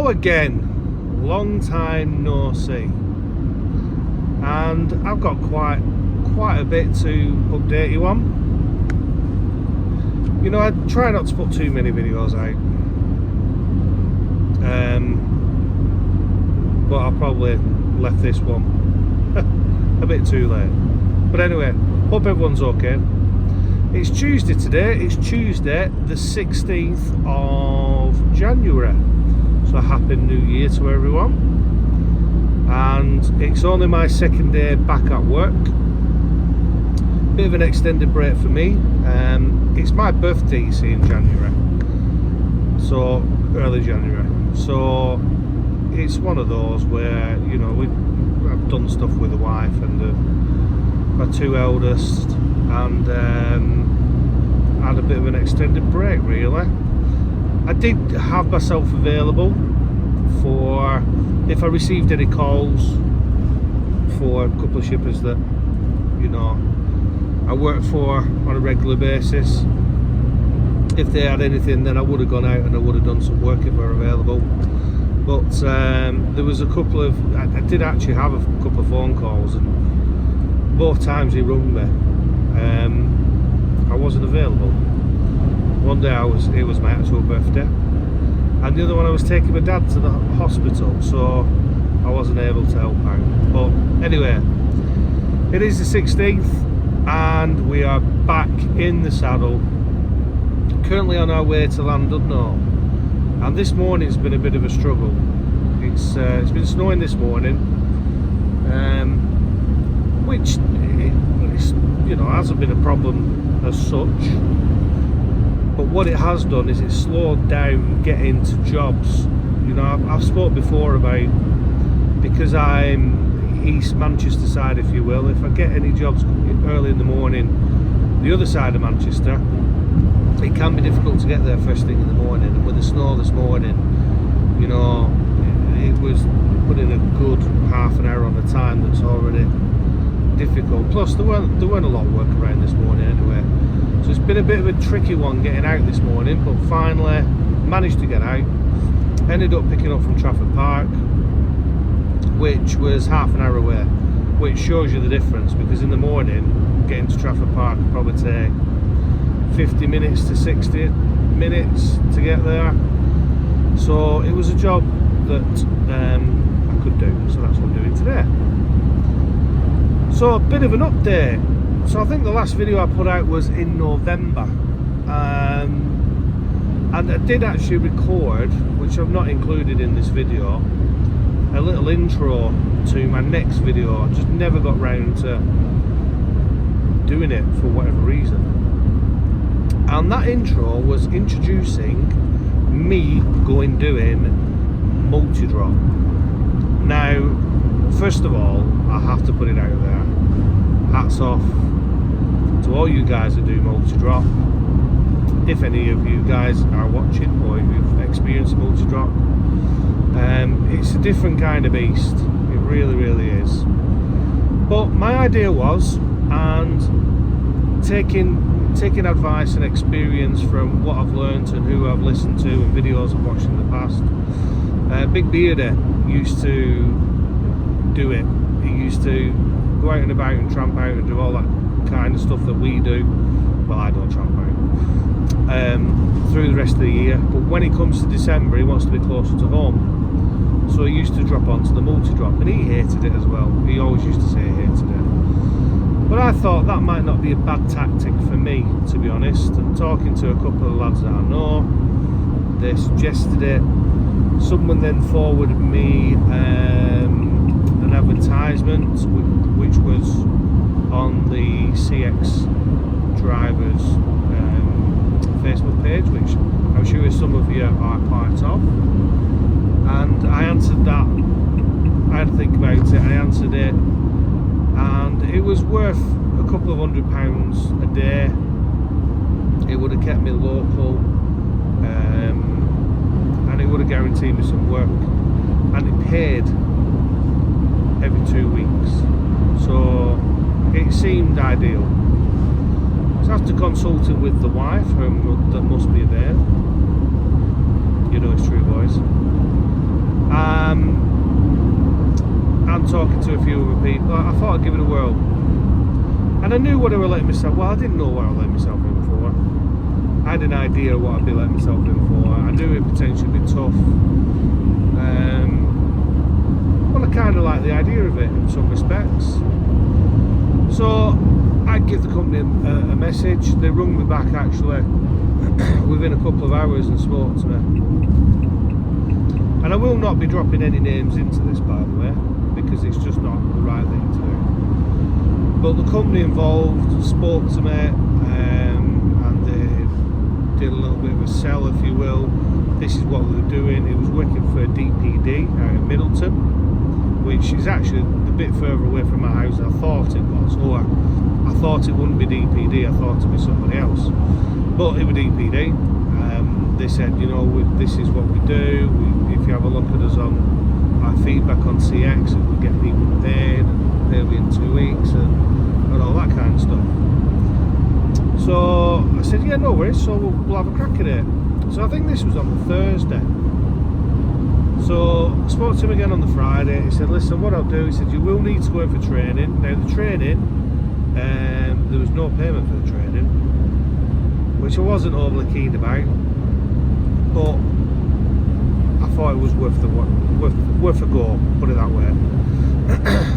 Hello again, long time no see, and I've got quite a bit to update you on. You know, I try not to put too many videos out, but I probably left this one a bit too late. But anyway, hope everyone's okay. It's Tuesday today. It's Tuesday the 16th of January. So happy New Year to everyone. And it's only my second day back at work. Bit of an extended break for me. It's my birthday, you see, in January. So early January. So it's one of those where, you know, I've done stuff with the wife and my two eldest, and had a bit of an extended break really. I did have myself available for if I received any calls for a couple of shippers that, you know, I work for on a regular basis. If they had anything, then I would have gone out and I would have done some work if they were available. But there was a couple of, I did actually have a couple of phone calls, and both times he rung me, I wasn't available. One day it was my actual birthday, and the other one I was taking my dad to the hospital, so I wasn't able to help out. But anyway, it is the 16th and we are back in the saddle, currently on our way to Llandudno. And this morning's been a bit of a struggle. It's been snowing this morning, which you know, hasn't been a problem as such. But what it has done is it's slowed down getting to jobs. You know, I've spoke before about, because I'm East Manchester side, if you will, if I get any jobs early in the morning, the other side of Manchester, it can be difficult to get there first thing in the morning. And with the snow this morning, you know, it was putting a good half an hour on the time that's already difficult. Plus there weren't a lot of work around this morning anyway. So it's been a bit of a tricky one getting out this morning, but finally managed to get out. Ended up picking up from Trafford Park, which was half an hour away, which shows you the difference, because in the morning getting to Trafford Park would probably take 50 minutes to 60 minutes to get there. So it was a job that I could do, so that's what I'm doing today. So a bit of an update. So I think the last video I put out was in November, and I did actually record, which I've not included in this video, a little intro to my next video. I just never got round to doing it for whatever reason. And that intro was introducing me doing multi-drop. Now, first of all, I have to put it out there, hats off to all you guys that do multi-drop. If any of you guys are watching or you've experienced multi-drop, it's a different kind of beast. It really is. But my idea was, and taking advice and experience from what I've learned and who I've listened to and videos I've watched in the past. Big Bearder used to do it. He used to go out and about and tramp out and do all that kind of stuff that we do. Well, I don't tramp out through the rest of the year, but when it comes to December he wants to be closer to home, so he used to drop onto the multi-drop, and he hated it as well. He always used to say he hated it. But I thought that might not be a bad tactic for me, to be honest. And talking to a couple of lads that I know, they suggested it. Someone then forwarded me an advertisement which was on the CX Drivers Facebook page, which I'm sure some of you are part of. And I answered that. I had to think about it. I answered it, and it was worth a couple of £100 a day. It would have kept me local, and it would have guaranteed me some work, and it paid every 2 weeks, so it seemed ideal. So after consulting with the wife, that must be a babe, you know it's true, boys, I'm talking to a few other people. I thought I'd give it a whirl. And I knew what I was letting myself... Well, I didn't know what I was letting myself in for. I had an idea of what I'd be letting myself in for. I knew it would potentially be tough. Well, I kind of like the idea of it in some respects. So I'd give the company a message. They rung me back actually within a couple of hours and spoke to me. And I will not be dropping any names into this, by the way, because it's just not the right thing to do. But the company involved spoke to me, and they did a little bit of a sell, if you will. This is what they were doing. It was working for DPD out in Middleton, which is actually a bit further away from my house than I thought it was. Or I thought it wouldn't be DPD, I thought it'd be somebody else. But it was DPD. They said, you know, this is what we do. If you have a look at us on our feedback on CX, and we get people paid, and pay in 2 weeks, and all that kind of stuff. So I said, yeah, no worries, so we'll have a crack at it. So I think this was on the Thursday. So I spoke to him again on the Friday. He said, listen, what I'll do, he said, you will need to go in for training. Now the training, there was no payment for the training, which I wasn't overly keen about, but I thought it was worth a go, put it that way.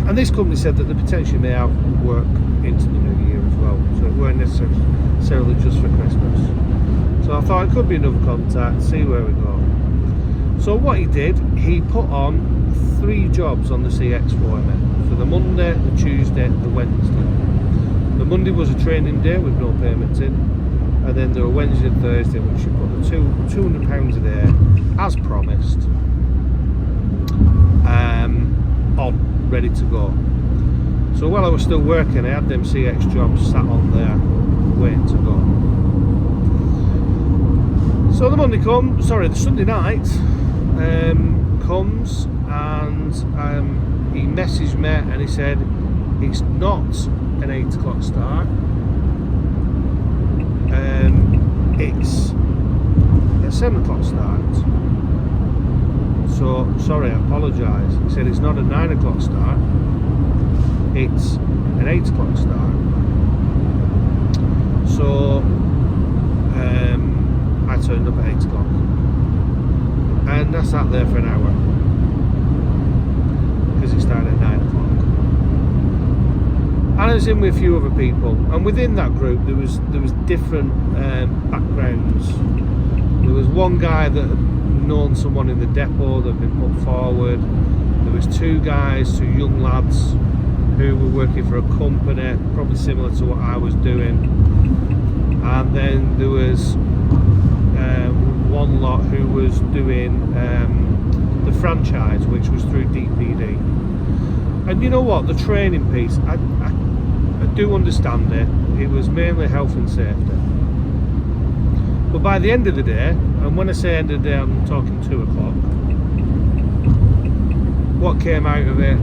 And this company said that they potentially may have work into the new year as well, so it weren't necessarily just for Christmas. So I thought it could be another contact, see where we go. So what he did, he put on 3 jobs on the CX for me, for the Monday, the Tuesday, the Wednesday. The Monday was a training day with no payments in, and then there were Wednesday and Thursday, which you put the £200 a day, as promised, on, ready to go. So while I was still working, I had them CX jobs sat on there, waiting to go. So the Sunday night comes, and he messaged me and he said it's not an 8 o'clock start, it's a 7 o'clock start. So sorry, I apologise. He said it's not a 9 o'clock start, it's an 8 o'clock start. So I turned up at 8 o'clock, and I sat there for an hour because it started at 9 o'clock. And I was in with a few other people, and within that group there was different backgrounds. There was one guy that had known someone in the depot that had been put forward. There was 2 young lads who were working for a company probably similar to what I was doing, and then there was one lot who was doing the franchise, which was through DPD. And you know what, the training piece, I do understand it. It was mainly health and safety. But by the end of the day, and when I say end of the day, I'm talking 2 o'clock, what came out of it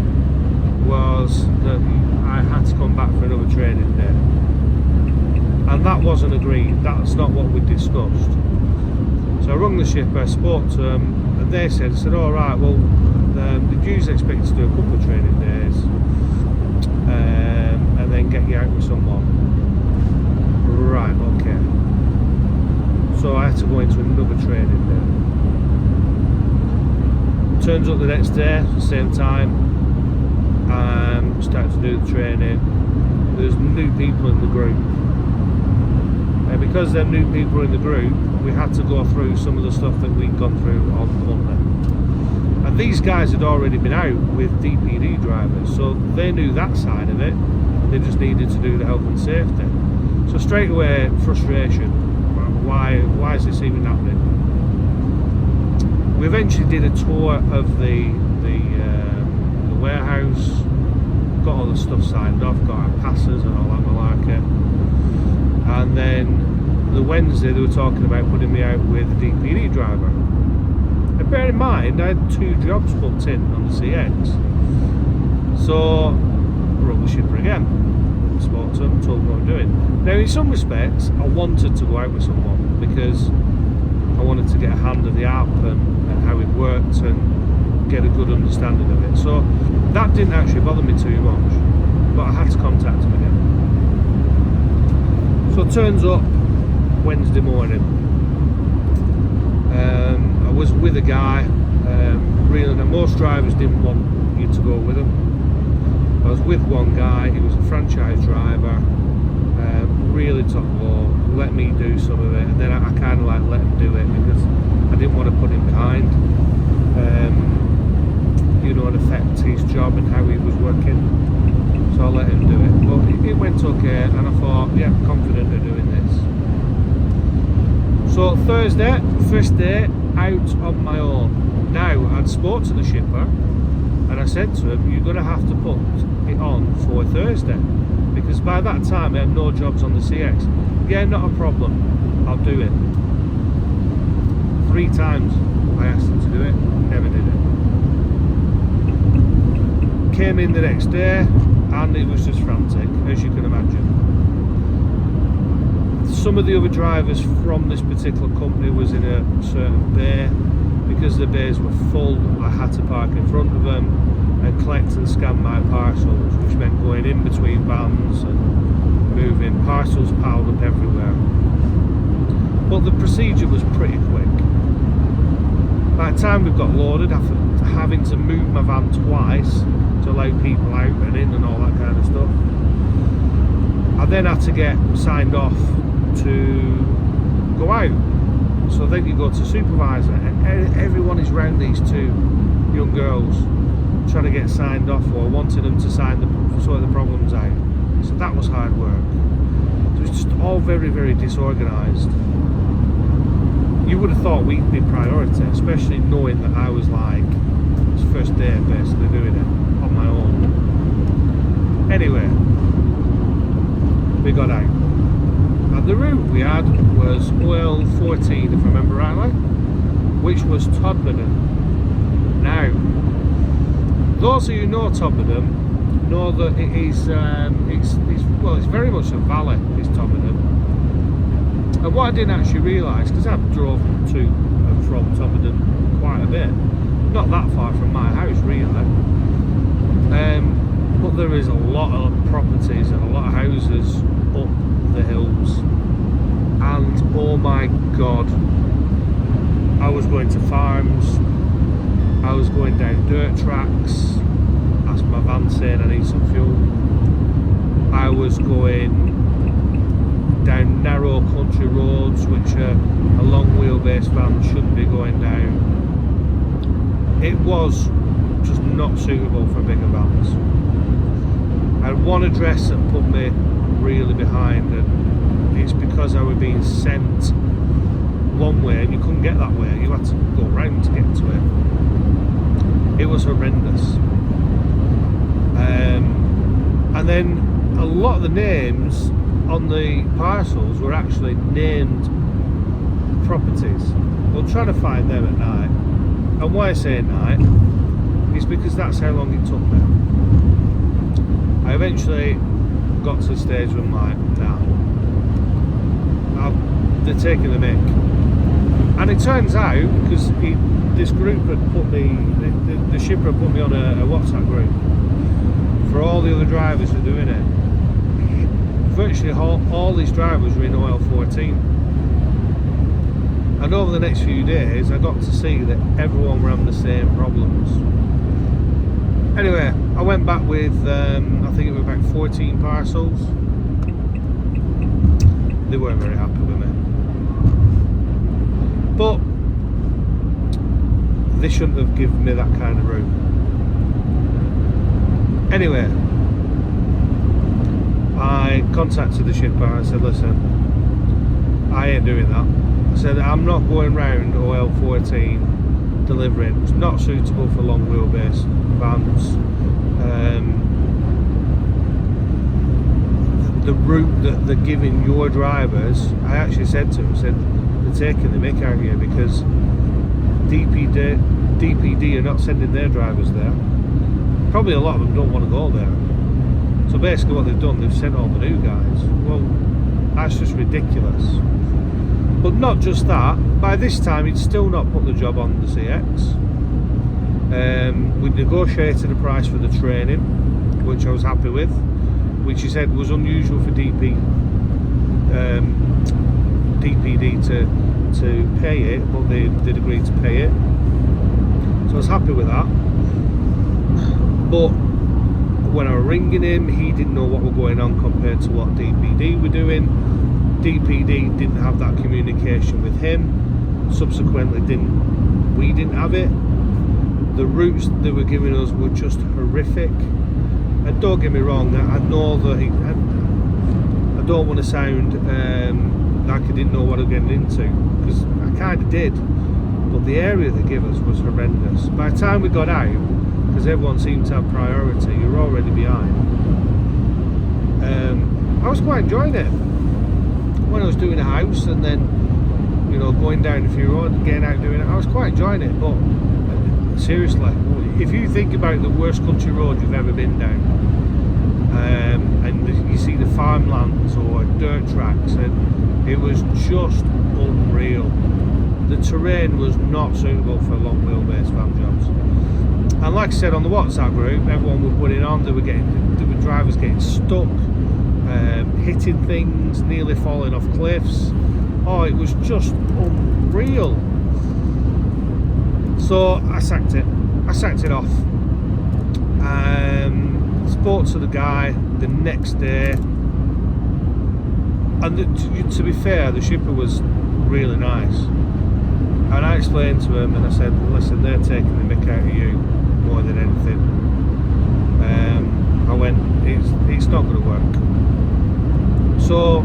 was that I had to come back for another training day. And that wasn't agreed. That's not what we discussed. So I rung the shipper, I spoke to them, and they said, all right, well, did you expect to do a couple of training days and then get you out with someone? Right, okay. So I had to go into another training day. Turns up the next day, at the same time, started to do the training. There's new people in the group. And because there are new people in the group, we had to go through some of the stuff that we'd gone through on Monday. And these guys had already been out with DPD drivers, so they knew that side of it. They just needed to do the health and safety. So straight away, frustration. Why is this even happening? We eventually did a tour of the warehouse, got all the stuff signed off, got our passes and all that malarkey. And then the Wednesday they were talking about putting me out with a DPD driver. And bear in mind, I had 2 jobs booked in on the CX. So I wrote the shipper again, spoke to them, told them what I'm doing. Now in some respects I wanted to go out with someone because I wanted to get a hand of the app and how it worked, and get a good understanding of it. So that didn't actually bother me too much, but I had to contact him again. So it turns up Wednesday morning. I was with a guy. Really, most drivers didn't want you to go with them. I was with one guy. He was a franchise driver. Really top law. Let me do some of it, and then I kind of like let him do it because I didn't want to put him behind. You know, and affect his job and how he was working. So I let him do it. But it went okay, and I thought, yeah, I'm confident of doing this. So Thursday, first day out on my own. Now I'd spoke to the shipper, and I said to him, you're going to have to put it on for Thursday, because by that time I had no jobs on the CX. Yeah, not a problem, I'll do it. 3 times I asked him to do it, never did it. Came in the next day, and it was just frantic, as you can imagine. Some of the other drivers from this particular company was in a certain bay. Because the bays were full, I had to park in front of them and collect and scan my parcels, which meant going in between vans and moving parcels piled up everywhere. But the procedure was pretty quick. By the time we got loaded, after having to move my van twice to allow people out and in and all that kind of stuff, I then had to get signed off to go out. So then you go to supervisor, and everyone is round these 2 young girls trying to get signed off or wanting them to sort the problems out. So that was hard work. It was just all very, very disorganised. You would have thought we'd be priority, especially knowing that I was like, it's first day basically doing it on my own. Anyway, we got out. And the route we had was OL14, if I remember rightly, which was Todmorden. Now, those of you who know Todmorden know that it is, it's very much a valley, is Todmorden. And what I didn't actually realise, because I've drove to and from Todmorden quite a bit, not that far from my house really, but there is a lot of properties and a lot of houses up the hills, and oh my god, I was going to farms, I was going down dirt tracks, that's my van saying I need some fuel, I was going down narrow country roads which a long wheelbase van shouldn't be going down. It was just not suitable for bigger vans. I had one address that put me really behind, and it's because I was being sent one way and you couldn't get that way, you had to go round to get to it. It was horrendous. And then a lot of the names on the parcels were actually named properties. We'll try to find them at night, and why I say at night is because that's how long it took me. I eventually got to the stage where I'm like, nah, they're taking the mick. And it turns out, because this group had put me, the shipper had put me on a WhatsApp group for all the other drivers that are doing it. Virtually all these drivers were in OL14. And over the next few days, I got to see that everyone were having the same problems. Anyway, I went back with, I think it was about 14 parcels. They weren't very happy with me. But they shouldn't have given me that kind of route. Anyway, I contacted the shipper and I said, listen, I ain't doing that. I said, I'm not going round OL14 delivering. It's not suitable for long wheelbase vans. The route that they're giving your drivers, I actually said to them, I said, they're taking the mick out here because DPD are not sending their drivers there. Probably a lot of them don't want to go there. So basically what they've done, they've sent all the new guys. Well, that's just ridiculous. But not just that, by this time he'd still not put the job on the CX. We negotiated a price for the training, which I was happy with, which he said was unusual for DPD to pay it, but they did agree to pay it, so I was happy with that. But when I was ringing him, he didn't know what was going on compared to what DPD were doing. DPD didn't have that communication with him, subsequently we didn't have it. The routes they were giving us were just horrific, and don't get me wrong, I know that I don't want to sound like I didn't know what I was getting into, because I kind of did, but the area they give us was horrendous. By the time we got out, because everyone seemed to have priority, you were already behind. I was quite enjoying it when I was doing a house, and then, you know, going down a few roads and getting out doing it. I was quite enjoying it. But seriously, if you think about the worst country road you've ever been down, and you see the farmlands or dirt tracks, and it was just unreal. The terrain was not suitable for long wheelbase van jobs. And like I said, on the WhatsApp group, everyone was putting on, there were drivers getting stuck, hitting things, nearly falling off cliffs. Oh, it was just unreal. So I sacked it off. Spoke to the guy the next day, and to be fair, the shipper was really nice. And I explained to him, and I said, listen, they're taking the mick out of you more than anything. I went, it's not going to work. So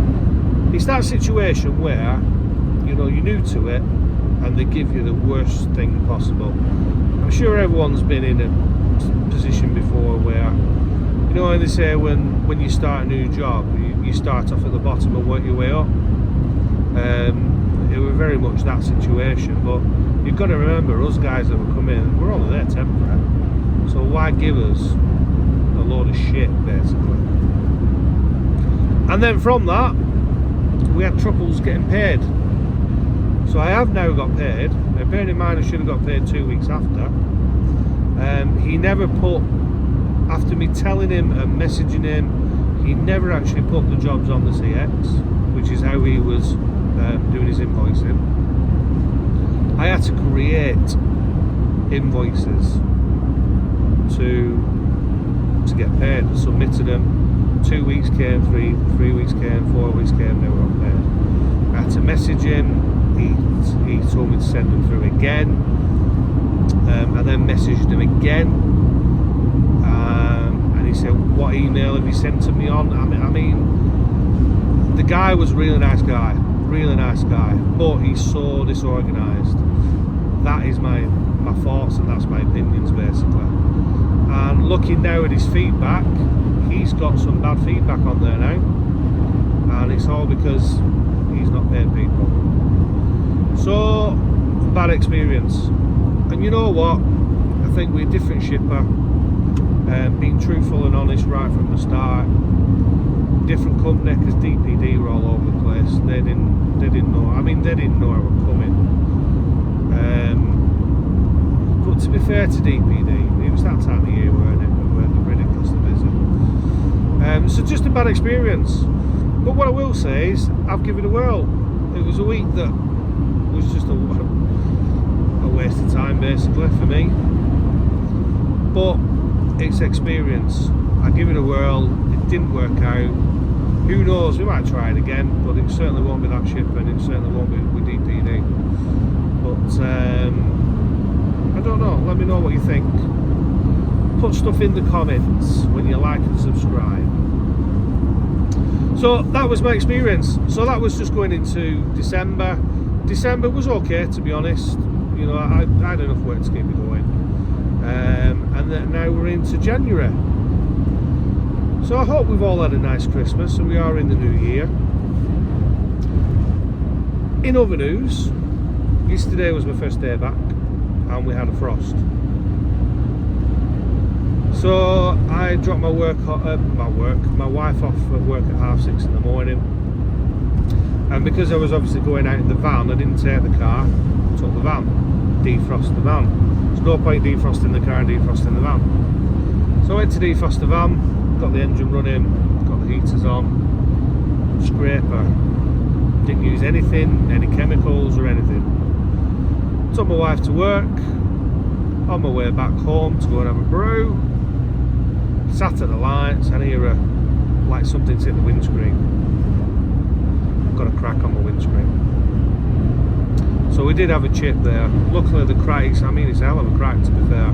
it's that situation where, you know, you're new to it, and they give you the worst thing possible. I'm sure everyone's been in a position before where, you know, they say when you start a new job, you start off at the bottom and work your way up. It was very much that situation, but you've got to remember, us guys that were coming, we're only there temporary, so why give us a load of shit, basically? And then from that, we had troubles getting paid. So I have now got paid. Now, bearing in mind I should have got paid 2 weeks after. He never put, after me telling him and messaging him, he never actually put the jobs on the CX, which is how he was doing his invoicing. I had to create invoices to get paid. I submitted them. 2 weeks came, three weeks came, 4 weeks came, they were on paid. I had to message him. He told me to send them through again. I then messaged him again, and he said, what email have you sent to me on? I mean, the guy was a really nice guy, but he's so disorganised. That is my thoughts, and that's my opinions, basically. And looking now at his feedback, he's got some bad feedback on there now, and it's all because he's not paying people. So, bad experience. And you know what, I think we're a different shipper, being truthful and honest right from the start. Different company, because DPD were all over the place. They didn't know. I mean, they didn't know I was coming. But to be fair to DPD, it was that time of year, weren't it? We were ridiculously busy. So just a bad experience. But what I will say is, I've given it a whirl. It was a week that was just a waste of time, basically, for me. But it's experience. I give it a whirl. It didn't work out. Who knows, we might try it again, but it certainly won't be that ship, and it certainly won't be with DPD. But I don't know, let me know what you think. Put stuff in the comments when you like and subscribe. So that was my experience. So that was just going into December. December was okay, to be honest. You know, I had enough work to keep me going. And then now we're into January. So I hope we've all had a nice Christmas, and we are in the new year. In other news, yesterday was my first day back, and we had a frost. So I dropped my wife off at work at 6:30 in the morning, and because I was obviously going out in the van, I didn't take the car, I took the van, defrost the van. There's no point defrosting the car and defrosting the van. So I went to defrost the van, got the engine running, got the heaters on, scraper. Didn't use anything, any chemicals or anything. Took my wife to work. On my way back home to go and have a brew, sat at the lights and hear like something's hit the windscreen. Got a crack on my windscreen. So we did have a chip there. Luckily the cracks, I mean it's a hell of a crack to be fair.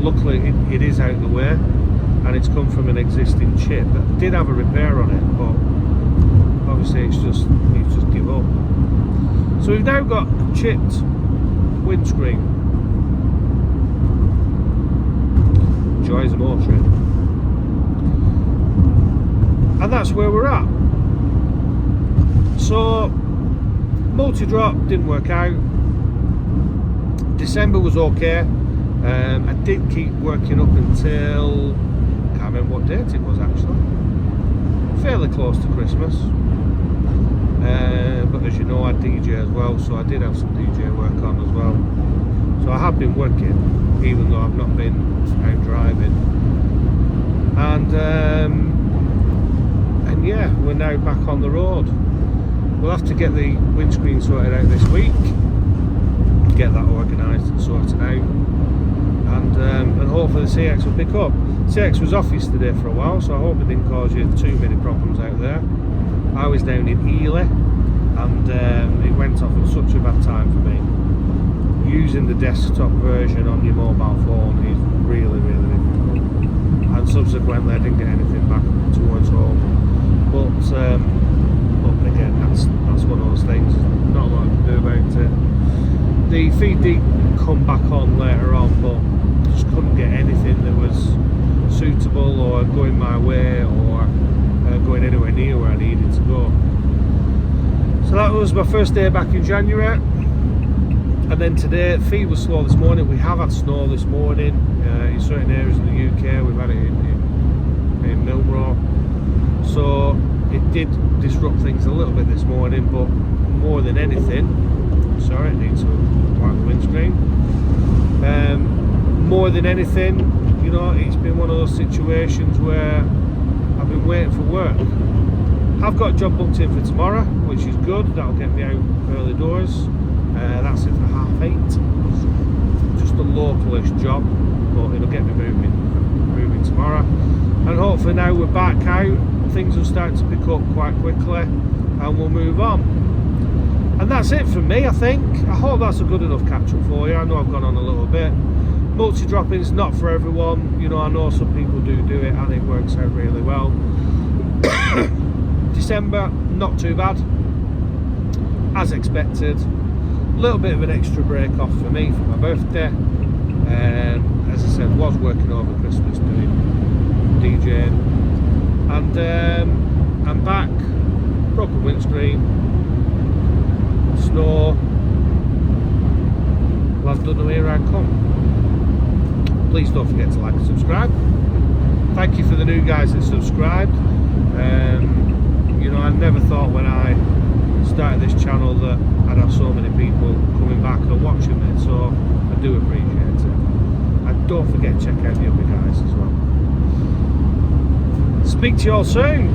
Luckily it is out of the way and it's come from an existing chip that did have a repair on it, but obviously it's just give up. So we've now got a chipped windscreen. Joys of motoring. And that's where we're at. So multi-drop didn't work out. December was okay. I did keep working up until, can't remember what date it was actually, fairly close to Christmas. But as you know, I DJ as well, so I did have some DJ work on as well. So I have been working, even though I've not been out driving. And yeah, we're now back on the road. We'll have to get the windscreen sorted out this week, get that organised and sorted out, and hopefully the CX will pick up. CX was off yesterday for a while, so I hope it didn't cause you too many problems out there. I was down in Ely, and it went off at such a bad time for me. Using the desktop version on your mobile phone is really, really difficult. And subsequently I didn't get anything back towards home. But again, that's one of those things. Not a lot to do about it. The feed did come back on later on, but just couldn't get anything that was suitable or going my way or going anywhere near where I needed to go. So that was my first day back in January. And then today, feed was slow this morning. We have had snow this morning in certain areas of the UK. We've had it in Milnrow. So it did disrupt things a little bit this morning, but more than anything, sorry, I need to wipe the windscreen. More than anything, you know, it's been one of those situations where I've been waiting for work. I've got a job booked in for tomorrow, which is good. That'll get me out early doors. That's it for 8:30. Just a localish job, but it'll get me moving tomorrow. And hopefully now we're back out, things will start to pick up quite quickly and we'll move on. And that's it from me, I think. I hope that's a good enough catch up for you. I know I've gone on a little bit. Multi-dropping's not for everyone. You know, I know some people do it and it works out really well. December, not too bad. As expected. A little bit of an extra break off for me for my birthday. As I said, was working over Christmas doing DJing. And I'm back. Broken windscreen. Snow. Well, I've done the here I come. Please don't forget to like and subscribe. Thank you for the new guys that subscribed. You know, I never thought when I started this channel that I'd have so many people coming back and watching it, so I do appreciate it. And don't forget to check out the other guys as well. Speak to you all soon.